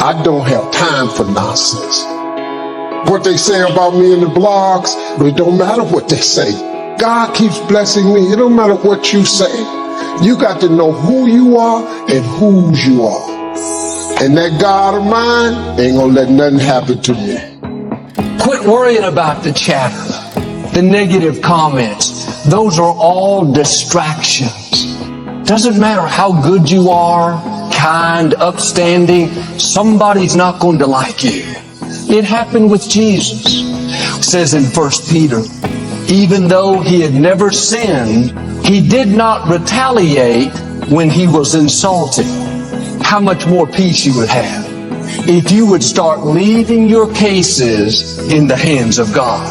I don't have time for nonsense. What they say about me in the blogs, it don't matter what they say. God keeps blessing me. It don't matter what you say. You got to know who you are and whose you are. And that God of mine ain't gonna let nothing happen to me. Quit worrying about the chatter, the negative comments. Those are all distractions. Doesn't matter how good you are, kind, upstanding, somebody's not going to like you. It happened with Jesus. It says in 1 Peter, even though he had never sinned, he did not retaliate when he was insulted. How much more peace you would have if you would start leaving your cases in the hands of God.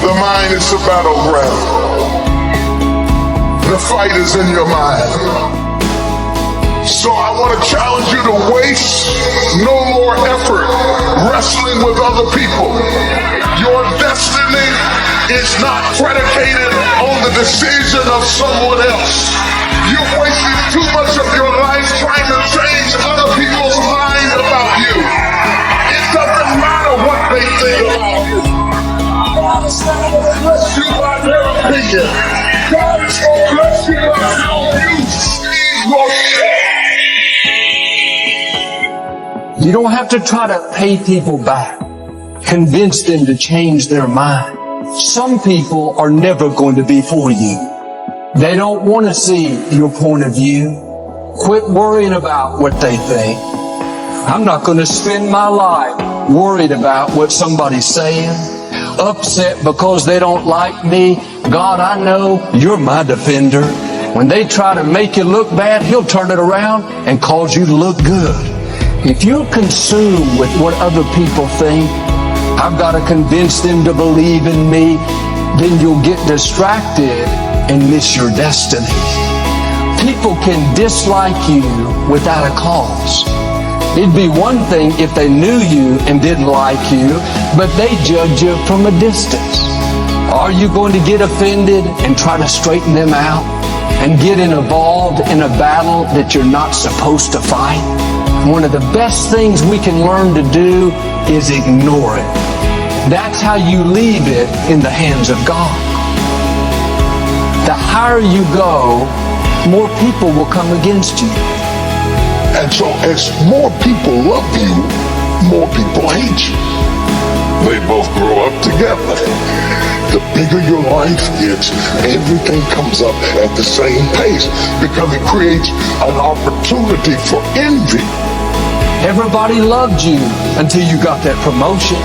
The mind is the battleground. The fight is in your mind. So I want to challenge you to waste no more effort wrestling with other people. Your destiny is not predicated on the decision of someone else. You're wasting too much of your life trying to change other people's mind about you. It doesn't matter what they think about you. God is not going to bless you by their opinion. God is going to bless you by how you see yourself. You don't have to try to pay people back, convince them to change their mind. Some people are never going to be for you. They don't want to see your point of view. Quit worrying about what they think. I'm not going to spend my life worried about what somebody's saying, upset because they don't like me. God, I know you're my defender. When they try to make you look bad, He'll turn it around and cause you to look good. If you're consumed with what other people think, I've got to convince them to believe in me, then you'll get distracted and miss your destiny. People can dislike you without a cause. It'd be one thing if they knew you and didn't like you, but they judge you from a distance. Are you going to get offended and try to straighten them out and get involved in a battle that you're not supposed to fight? One of the best things we can learn to do is ignore it. That's how you leave it in the hands of God. The higher you go, more people will come against you. And so as more people love you, more people hate you. They both grow up together. The bigger your life gets, everything comes up at the same pace because it creates an opportunity for envy. Everybody loved you until you got that promotion.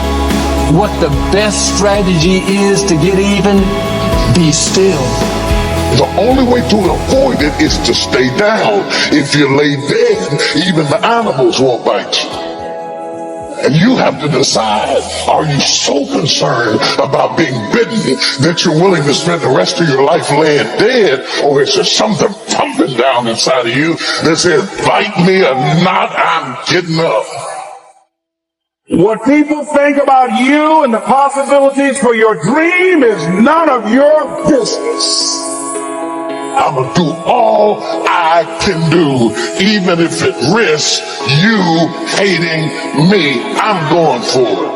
What the best strategy is to get even? Be still. The only way to avoid it is to stay down. If you lay dead, even the animals won't bite you. And you have to decide, are you so concerned about being bitten that you're willing to spend the rest of your life laying dead? Or is there something pumping down inside of you that says, bite me or not, I'm getting up? What people think about you and the possibilities for your dream is none of your business. I'm going to do all I can do, even if it risks you hating me. I'm going for it.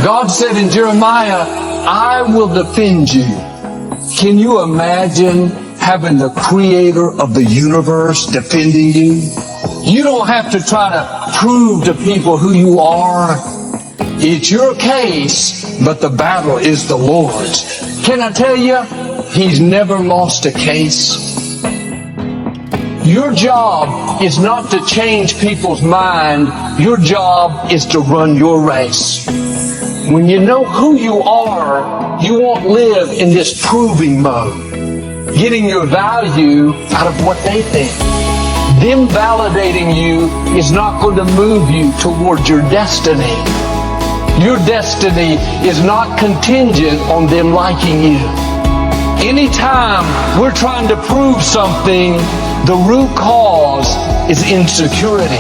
God said in Jeremiah, I will defend you. Can you imagine having the creator of the universe defending you? You don't have to try to prove to people who you are. It's your case, but the battle is the Lord's. Can I tell you, He's never lost a case. Your job is not to change people's mind. Your job is to run your race. When you know who you are, you won't live in this proving mode, getting your value out of what they think. Them validating you is not going to move you towards your destiny. Your destiny is not contingent on them liking you. Anytime we're trying to prove something, the root cause is insecurity.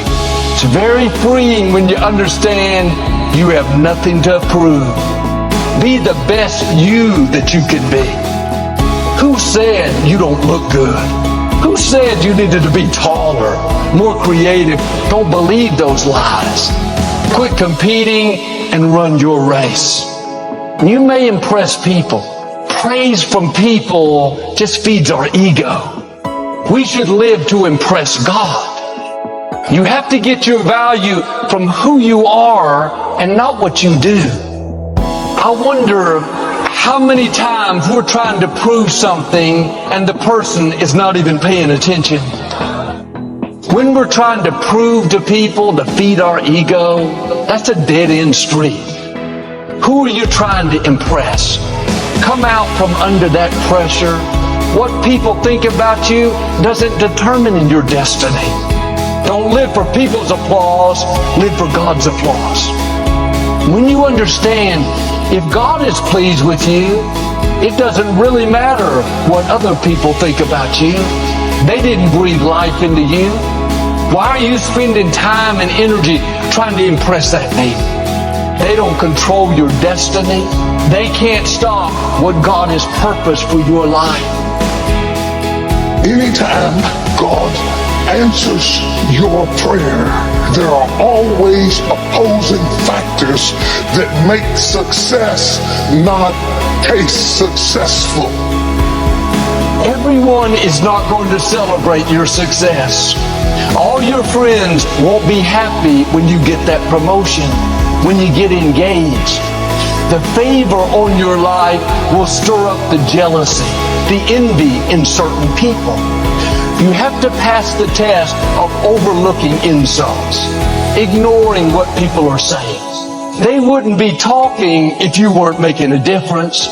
It's very freeing when you understand you have nothing to prove. Be the best you that you can be. Who said you don't look good? Who said you needed to be taller? more creative. Don't believe those lies. Quit competing and run your race. You may impress people. Praise from people just feeds our ego. We should live to impress God. You have to get your value from who you are and not what you do. I wonder how many times we're trying to prove something and the person is not even paying attention. When we're trying to prove to people to feed our ego, that's a dead-end street. Who are you trying to impress? Come out from under that pressure. What people think about you doesn't determine your destiny. Don't live for people's applause, live for God's applause. When you understand, if God is pleased with you, it doesn't really matter what other people think about you. They didn't breathe life into you. Why are you spending time and energy trying to impress that neighbor? They don't control your destiny. They can't stop what God has purposed for your life. Anytime God answers your prayer, there are always opposing factors that make success not taste successful. Everyone is not going to celebrate your success. All your friends won't be happy when you get that promotion, when you get engaged. The favor on your life will stir up the jealousy, the envy in certain people. You have to pass the test of overlooking insults, ignoring what people are saying. They wouldn't be talking if you weren't making a difference.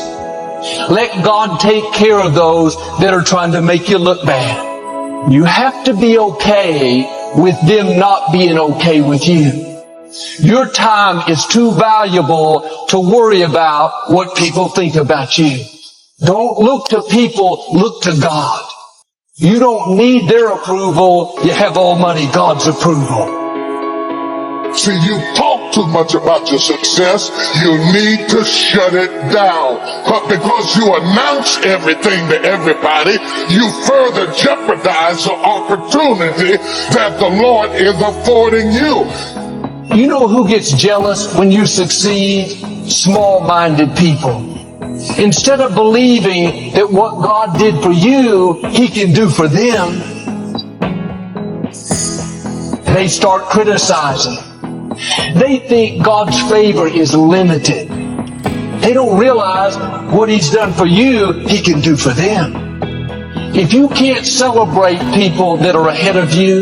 Let God take care of those that are trying to make you look bad. You have to be okay with them not being okay with you. Your time is too valuable to worry about what people think about you. Don't look to people, look to God. You don't need their approval. You have Almighty God's approval. See, you talk too much about your success, you need to shut it down. But because you announce everything to everybody, you further jeopardize the opportunity that the Lord is affording you. You know who gets jealous when you succeed? Small-minded people. Instead of believing that what God did for you, He can do for them, they start criticizing. They think God's favor is limited. They don't realize what He's done for you, He can do for them. If you can't celebrate people that are ahead of you,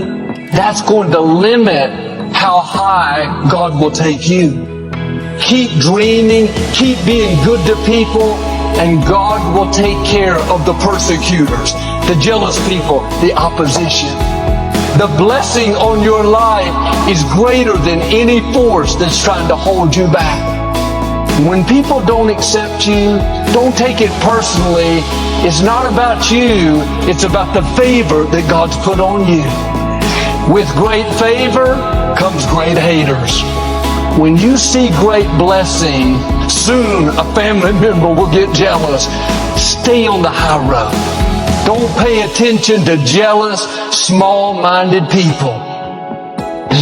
that's going to limit how high God will take you. Keep dreaming, keep being good to people, and God will take care of the persecutors, the jealous people, the opposition. The blessing on your life is greater than any force that's trying to hold you back. When people don't accept you, don't take it personally. It's not about you, it's about the favor that God's put on you. With great favor comes great haters. When you see great blessing, soon a family member will get jealous. Stay on the high road. Don't pay attention to jealous, small-minded people.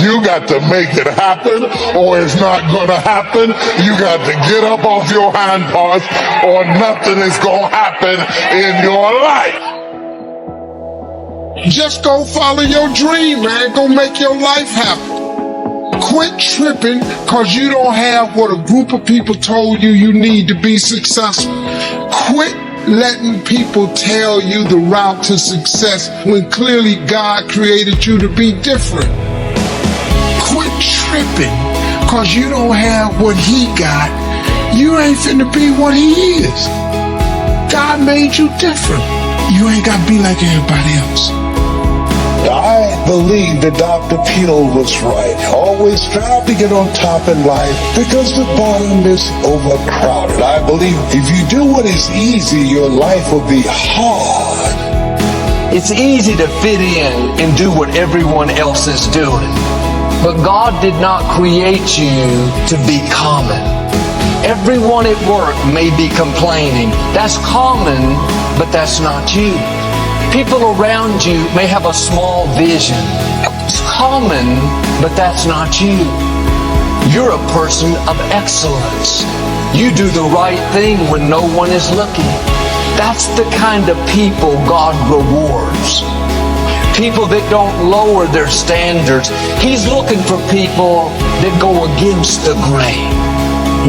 You got to make it happen, or it's not going to happen. You got to get up off your hind parts, or nothing is going to happen in your life. Just go follow your dream, man. Go make your life happen. Quit tripping because you don't have what a group of people told you you need to be successful. Quit letting people tell you the route to success when clearly God created you to be different. Quit tripping because you don't have what He got. You ain't finna be what He is. God made you different. You ain't gotta be like everybody else. I believe that Dr. Peel was right. Always strive to get on top in life because the bottom is overcrowded. I believe if you do what is easy, your life will be hard. It's easy to fit in and do what everyone else is doing. But God did not create you to be common. Everyone at work may be complaining. That's common, but that's not you. People around you may have a small vision. common, but that's not you. You're a person of excellence. You do the right thing when no one is looking. That's the kind of people God rewards. People that don't lower their standards. He's looking for people that go against the grain.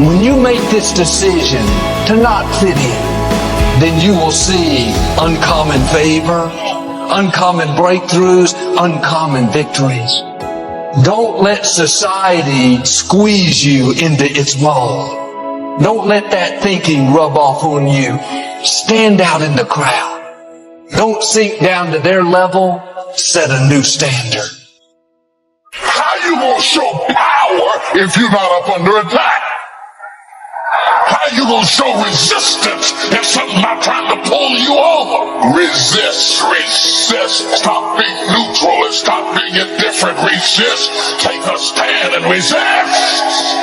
When you make this decision to not fit in, then you will see uncommon favor, uncommon breakthroughs, uncommon victories. Don't let society squeeze you into its mold. Don't let that thinking rub off on you. Stand out in the crowd. Don't sink down to their level. Set a new standard. How you gonna show power if you're not up under attack? How you gonna show resistance if something's not trying to pull you over? Resist. Stop being neutral and stop being indifferent. Resist. Take a stand and resist.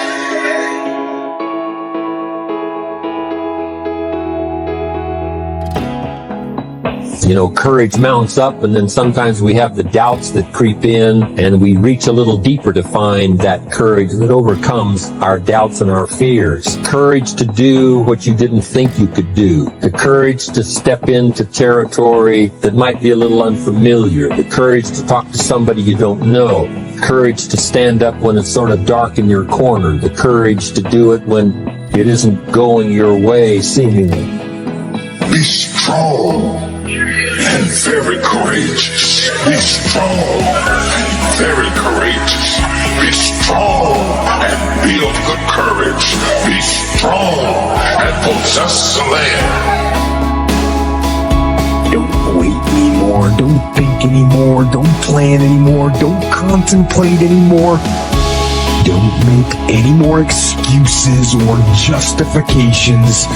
You know, courage mounts up, and then sometimes we have the doubts that creep in, and we reach a little deeper to find that courage that overcomes our doubts and our fears. Courage to do what you didn't think you could do. The courage to step into territory that might be a little unfamiliar. The courage to talk to somebody you don't know. Courage to stand up when it's sort of dark in your corner. The courage to do it when it isn't going your way, seemingly. Be strong and very courageous. Be strong and very courageous. Be strong and build good courage. Be strong and possess the land. Don't wait anymore. Don't think anymore. Don't plan anymore. Don't contemplate anymore. Don't make any more excuses or justifications.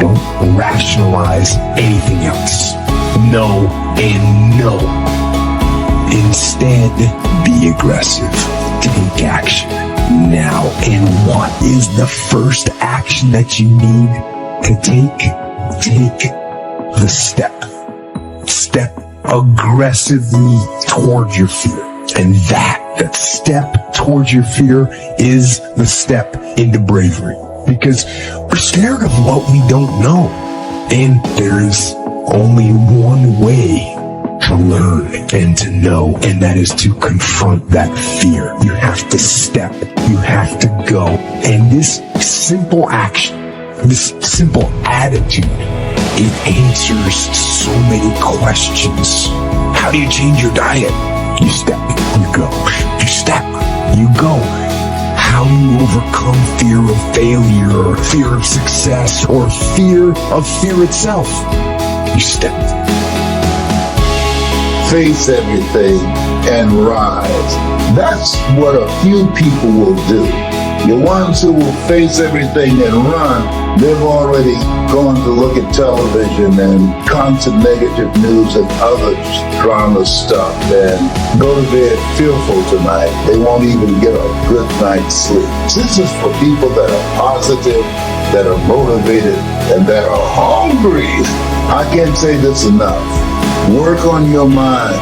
Don't rationalize anything else. No and no. Instead, be aggressive. Take action now. And what is the first action that you need to take? Take the step. Step aggressively towards your fear. And that step towards your fear is the step into bravery. Because we're scared of what we don't know. And there's only one way to learn and to know, and that is to confront that fear. You have to step. You have to go. And this simple action, this simple attitude, it answers so many questions. How do you change your diet? You step, you go. You step, you go. How do you overcome fear of failure, or fear of success, or fear of fear itself? You step. Face everything and rise. That's what a few people will do. The ones who will face everything and run, they've already gone to look at television and constant negative news and other drama stuff and go to bed fearful tonight. They won't even get a good night's sleep. This is for people that are positive, that are motivated, and that are hungry. I can't say this enough. Work on your mind.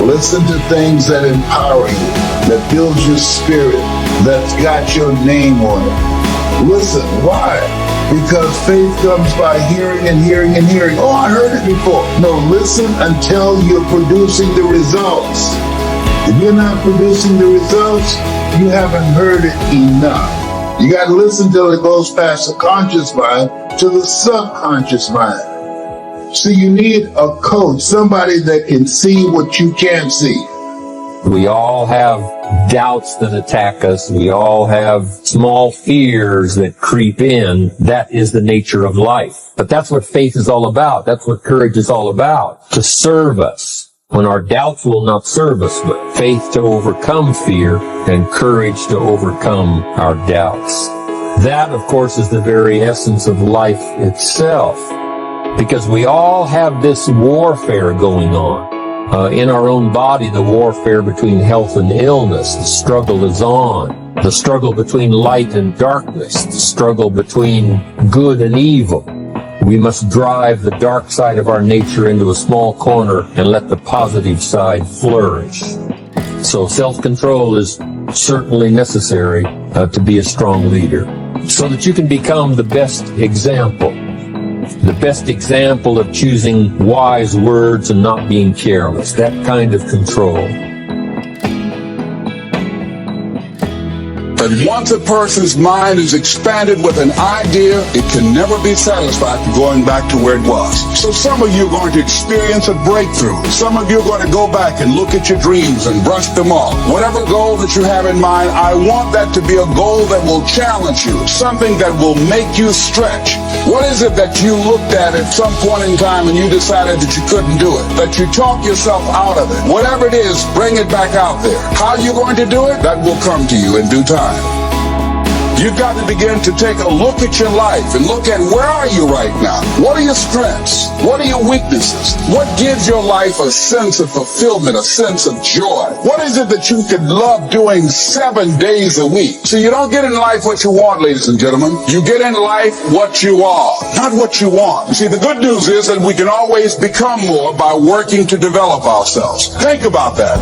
Listen to things that empower you, that builds your spirit, that's got your name on it. Listen, why? Because faith comes by hearing and hearing and hearing. Oh, I heard it before. No, listen until you're producing the results. If you're not producing the results, you haven't heard it enough. You got to listen till it goes past the conscious mind to the subconscious mind. So you need a coach, somebody that can see what you can't see. We all have doubts that attack us. We all have small fears that creep in. That is the nature of life. But that's what faith is all about. That's what courage is all about. To serve us when our doubts will not serve us, but faith to overcome fear and courage to overcome our doubts. That, of course, is the very essence of life itself. Because we all have this warfare going on. In our own body, the warfare between health and illness, the struggle is on. The struggle between light and darkness, the struggle between good and evil. We must drive the dark side of our nature into a small corner and let the positive side flourish. So self-control is certainly necessary to be a strong leader, so that you can become the best example of choosing wise words and not being careless, that kind of control. But once a person's mind is expanded with an idea, it can never be satisfied going back to where it was. So some of you are going to experience a breakthrough. Some of you are going to go back and look at your dreams and brush them off. Whatever goal that you have in mind, I want that to be a goal that will challenge you, something that will make you stretch. What is it that you looked at some point in time and you decided that you couldn't do it, that you talk yourself out of it? Whatever it is, bring it back out there. How are you going to do it? That will come to you in due time. You've got to begin to take a look at your life and look at where are you right now? What are your strengths? What are your weaknesses? What gives your life a sense of fulfillment, a sense of joy? What is it that you could love doing 7 days a week? So you don't get in life what you want, ladies and gentlemen. You get in life what you are, not what you want. You see, the good news is that we can always become more by working to develop ourselves. Think about that.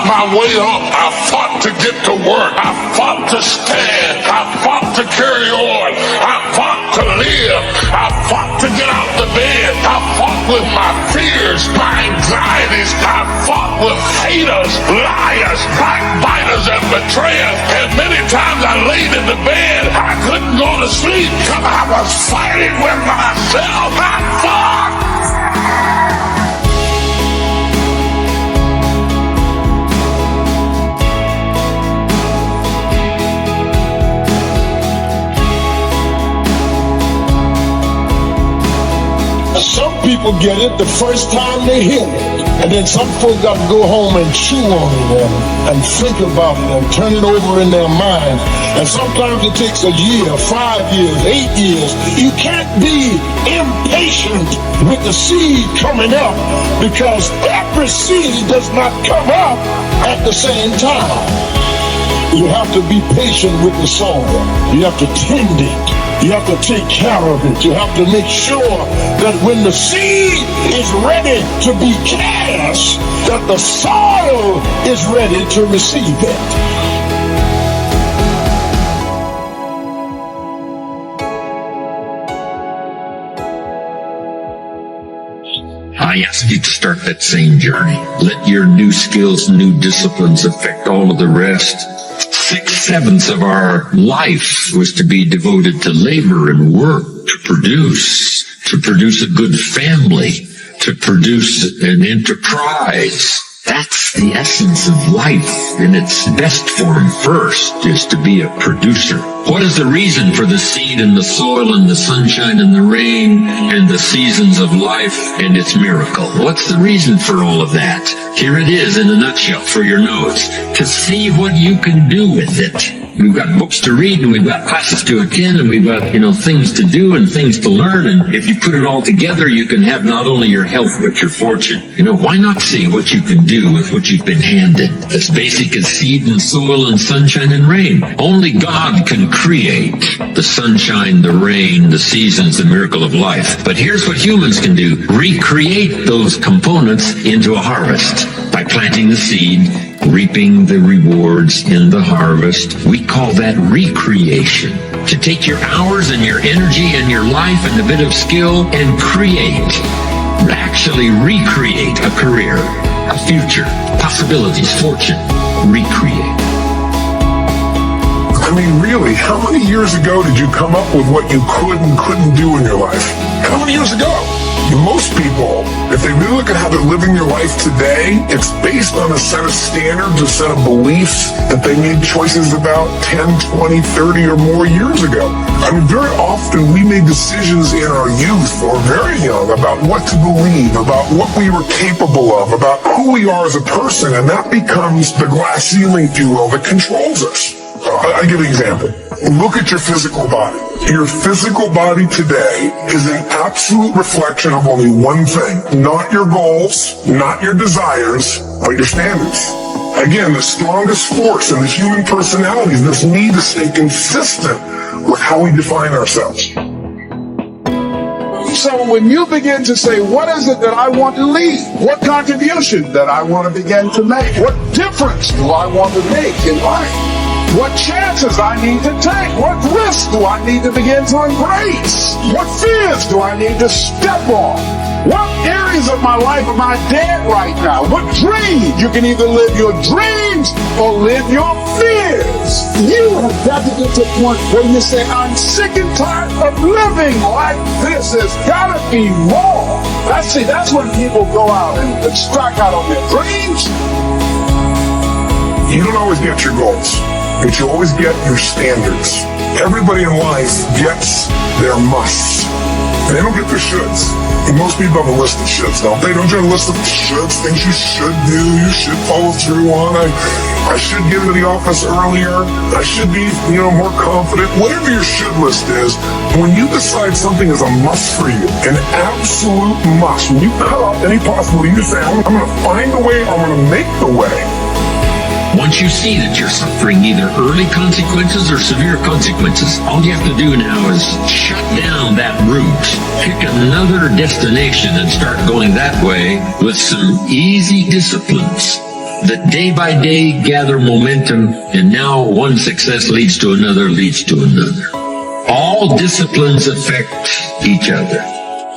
My way up. I fought to get to work. I fought to stand. I fought to carry on. I fought to live. I fought to get out the bed. I fought with my fears, my anxieties. I fought with haters, liars, backbiters, and betrayers. And many times I laid in the bed. I couldn't go to sleep because I was fighting with myself. I fought. Some people get it the first time they hear it. And then some folks got to go home and chew on it and think about it and turn it over in their mind. And sometimes it takes a year, 5 years, 8 years. You can't be impatient with the seed coming up, because every seed does not come up at the same time. You have to be patient with the soil. You have to tend it. You have to take care of it. You have to make sure that when the seed is ready to be cast, that the soil is ready to receive it. I ask you to start that same journey. Let your new skills, new disciplines affect all of the rest. 6/7 of our life was to be devoted to labor and work, to produce a good family, to produce an enterprise. That's the essence of life in its best form. First is to be a producer. What is the reason for the seed and the soil and the sunshine and the rain and the seasons of life and its miracle? What's the reason for all of that? Here it is in a nutshell for your notes. To see what you can do with it. We've got books to read, and we've got classes to attend, and we've got, things to do and things to learn. And if you put it all together, you can have not only your health, but your fortune. Why not see what you can do with what you've been handed? As basic as seed and soil and sunshine and rain. Only God can create the sunshine, the rain, the seasons, the miracle of life. But here's what humans can do. Recreate those components into a harvest by planting the seed, reaping the rewards in the harvest. We call that recreation. To take your hours and your energy and your life and a bit of skill and actually recreate a career, a future, possibilities, fortune. Recreate. I mean, really, how many years ago did you come up with what you could and couldn't do in your life? How many years ago? Most people, if they really look at how they're living their life today, it's based on a set of standards, a set of beliefs that they made choices about 10, 20, 30 or more years ago. I mean, very often we made decisions in our youth or very young about what to believe, about what we were capable of, about who we are as a person, and that becomes the glass ceiling, if you will, that controls us. I'll give you an example. Look at your physical body. Your physical body today is an absolute reflection of only one thing. Not your goals, not your desires, but your standards. Again, the strongest force in the human personality is this need to stay consistent with how we define ourselves. So when you begin to say, what is it that I want to leave? What contribution that I want to begin to make? What difference do I want to make in life? What chances I need to take? What risks do I need to begin to embrace? What fears do I need to step on? What areas of my life am I dead right now? What dreams? You can either live your dreams or live your fears. You have got to get to a point where you say, I'm sick and tired of living like this. There's got to be more. That's when people go out and strike out on their dreams. You don't always get your goals, but you always get your standards. Everybody in life gets their musts. They don't get their shoulds. And most people have a list of shoulds, don't they? Don't you have a list of shoulds, things you should do, you should follow through on? I should get into the office earlier. I should be, more confident. Whatever your should list is, when you decide something is a must for you, an absolute must, when you cut off any possibility, you say, I'm going to find a way, I'm going to make the way. Once you see that you're suffering either early consequences or severe consequences, all you have to do now is shut down that route, pick another destination and start going that way with some easy disciplines that day by day gather momentum, and now one success leads to another, leads to another. All disciplines affect each other.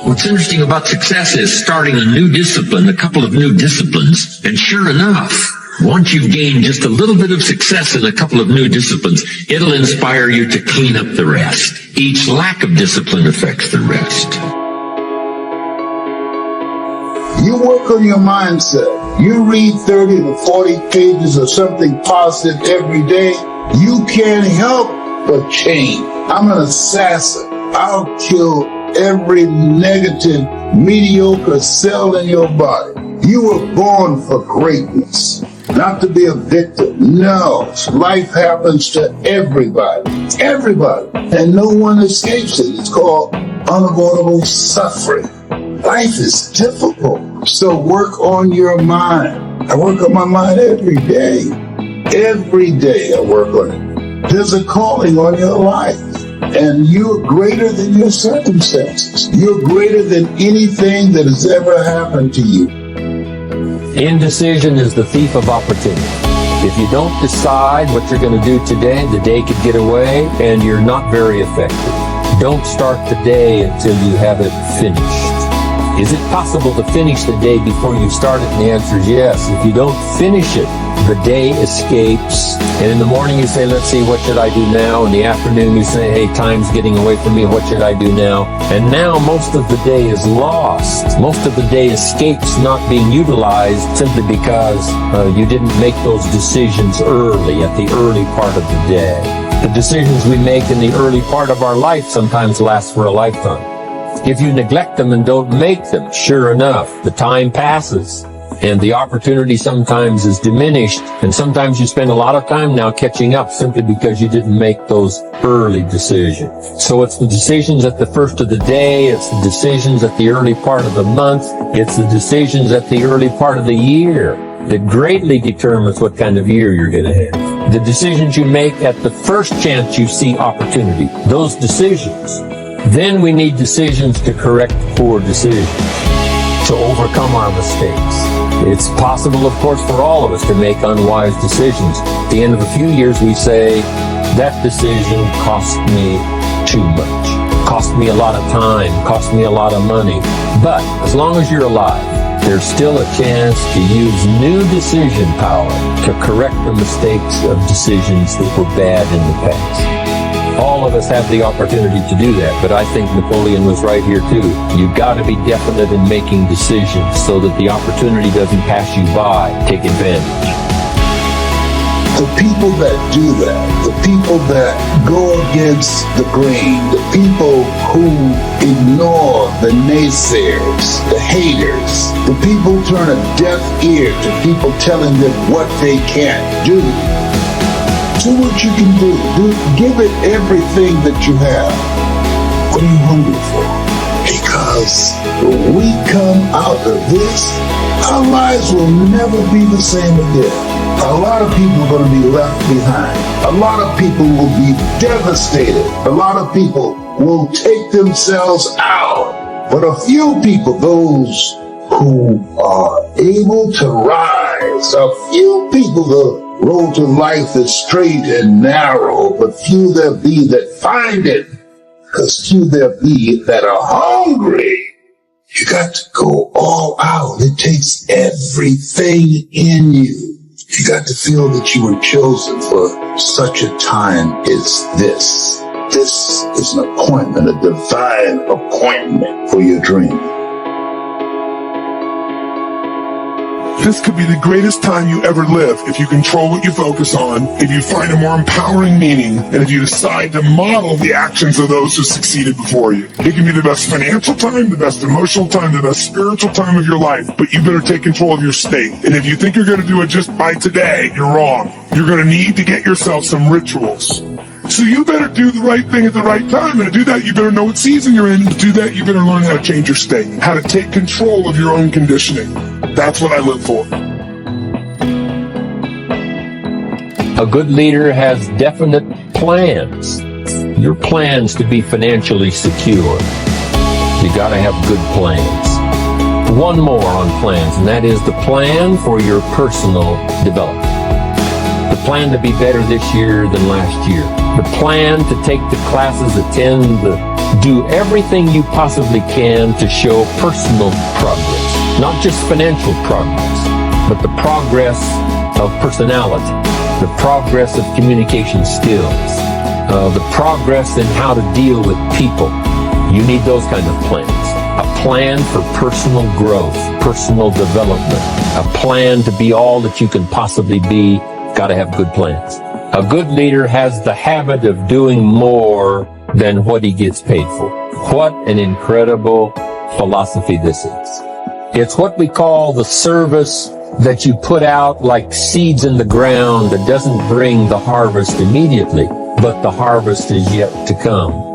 What's interesting about success is starting a new discipline, a couple of new disciplines, and sure enough, once you've gained just a little bit of success in a couple of new disciplines, it'll inspire you to clean up the rest. Each lack of discipline affects the rest. You work on your mindset. You read 30 to 40 pages of something positive every day. You can't help but change. I'm an assassin. I'll kill every negative, mediocre cell in your body. You were born for greatness. Not to be a victim. No. Life happens to everybody. Everybody. And no one escapes it. It's called unavoidable suffering. Life is difficult. So work on your mind. I work on my mind every day. Every day I work on it. There's a calling on your life. And you're greater than your circumstances. You're greater than anything that has ever happened to you. Indecision is the thief of opportunity. If you don't decide what you're going to do today, the day could get away and you're not very effective. Don't start the day until you have it finished. Is it possible to finish the day before you start it? And the answer is yes. If you don't finish it, the day escapes. And in the morning you say, let's see, what should I do now? In the afternoon you say, hey, time's getting away from me. What should I do now? And now most of the day is lost. Most of the day escapes not being utilized simply because you didn't make those decisions early, at the early part of the day. The decisions we make in the early part of our life sometimes last for a lifetime. If you neglect them and don't make them, sure enough, the time passes and the opportunity sometimes is diminished, and sometimes you spend a lot of time now catching up simply because you didn't make those early decisions. So it's the decisions at the first of the day, it's the decisions at the early part of the month, it's the decisions at the early part of the year that greatly determines what kind of year you're going to have. The decisions you make at the first chance you see opportunity, those decisions. Then we need decisions to correct poor decisions, to overcome our mistakes. It's possible, of course, for all of us to make unwise decisions. At the end of a few years, we say, that decision cost me too much. Cost me a lot of time, cost me a lot of money. But as long as you're alive, there's still a chance to use new decision power to correct the mistakes of decisions that were bad in the past. All of us have the opportunity to do that, but I think Napoleon was right here too. You've got to be definite in making decisions so that the opportunity doesn't pass you by. Take advantage. The people that do that, the people that go against the grain, the people who ignore the naysayers, the haters, the people turn a deaf ear to people telling them what they can't do. Do what you can do. Give it everything that you have. What are you hungry for? Because when we come out of this, our lives will never be the same again. A lot of people are going to be left behind. A lot of people will be devastated. A lot of people will take themselves out. But a few people, those who are able to rise, a few people, the road to life is straight and narrow, but few there be that find it, because few there be that are hungry. You got to go all out. It takes everything in you. You got to feel that you were chosen for such a time as this. This is an appointment, a divine appointment for your dream. This could be the greatest time you ever live if you control what you focus on, if you find a more empowering meaning, and if you decide to model the actions of those who succeeded before you. It can be the best financial time, the best emotional time, the best spiritual time of your life, but you better take control of your state. And if you think you're going to do it just by today, you're wrong. You're going to need to get yourself some rituals. So you better do the right thing at the right time. And to do that, you better know what season you're in. To do that, you better learn how to change your state, how to take control of your own conditioning. That's what I live for. A good leader has definite plans. Your plans to be financially secure. You gotta have good plans. One more on plans, and that is the plan for your personal development. The plan to be better this year than last year. The plan to take the classes, do everything you possibly can to show personal progress. Not just financial progress, but the progress of personality, the progress of communication skills, the progress in how to deal with people. You need those kind of plans. A plan for personal growth, personal development, a plan to be all that you can possibly be. Got to have good plans. A good leader has the habit of doing more than what he gets paid for. What an incredible philosophy this is. It's what we call the service that you put out like seeds in the ground that doesn't bring the harvest immediately, but the harvest is yet to come.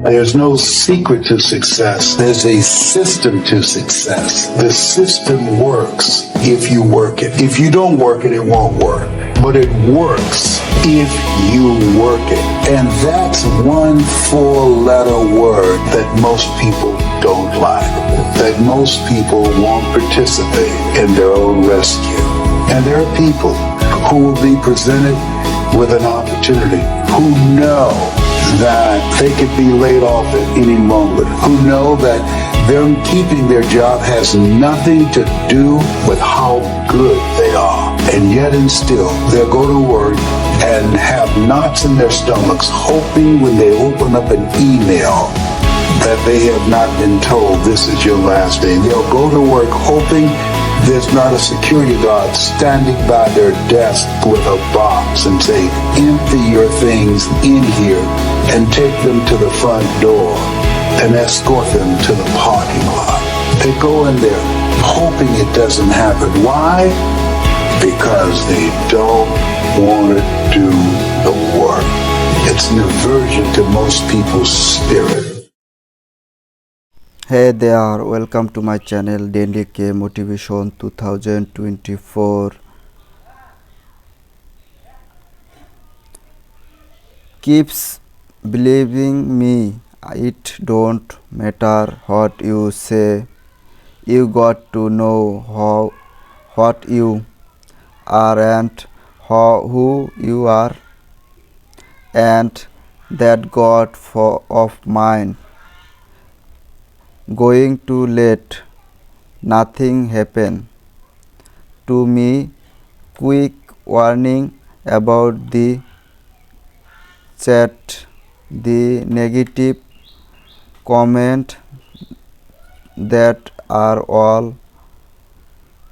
There's no secret to success. There's a system to success. The system works if you work it. If you don't work it, it won't work. But it works if you work it. And that's one four-letter word that most people don't like, that most people won't participate in their own rescue. And there are people who will be presented with an opportunity, who know that they could be laid off at any moment, who know that them keeping their job has nothing to do with how good they are. And yet and still, they'll go to work and have knots in their stomachs, hoping when they open up an email that they have not been told this is your last day. They'll go to work hoping there's not a security guard standing by their desk with a box and say, empty your things in here and take them to the front door and escort them to the parking lot. They go in there hoping it doesn't happen. Why? Because they don't want to do the work. It's an aversion to most people's spirit. Hey there, welcome to my channel tdjakes Motivation 2024. Keeps believing me, it don't matter what you say. You got to know what you are and who you are, and that God of mine going to let nothing happen to me. Quick warning about the chat, the negative comment that are all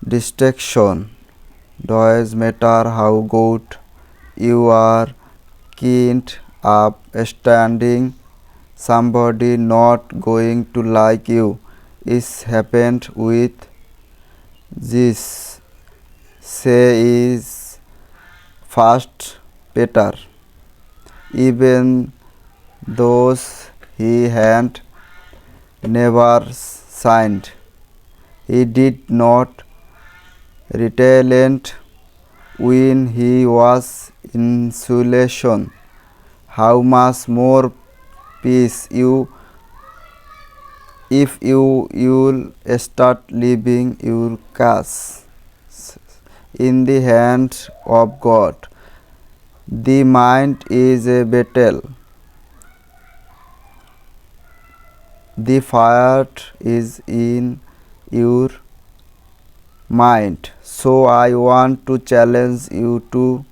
distraction. Does matter how good you are, can't up standing somebody not going to like you. Is happened with this. Say is fast better. Even those he had never signed, he did not retaliate when he was in isolation. How much more peace you if you'll start leaving your case in the hands of God. The mind is a battle. The fire is in your mind. So I want to challenge you to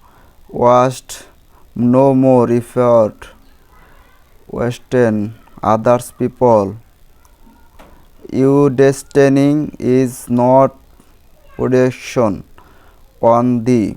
waste no more effort wasting others people. Your destiny is not production on the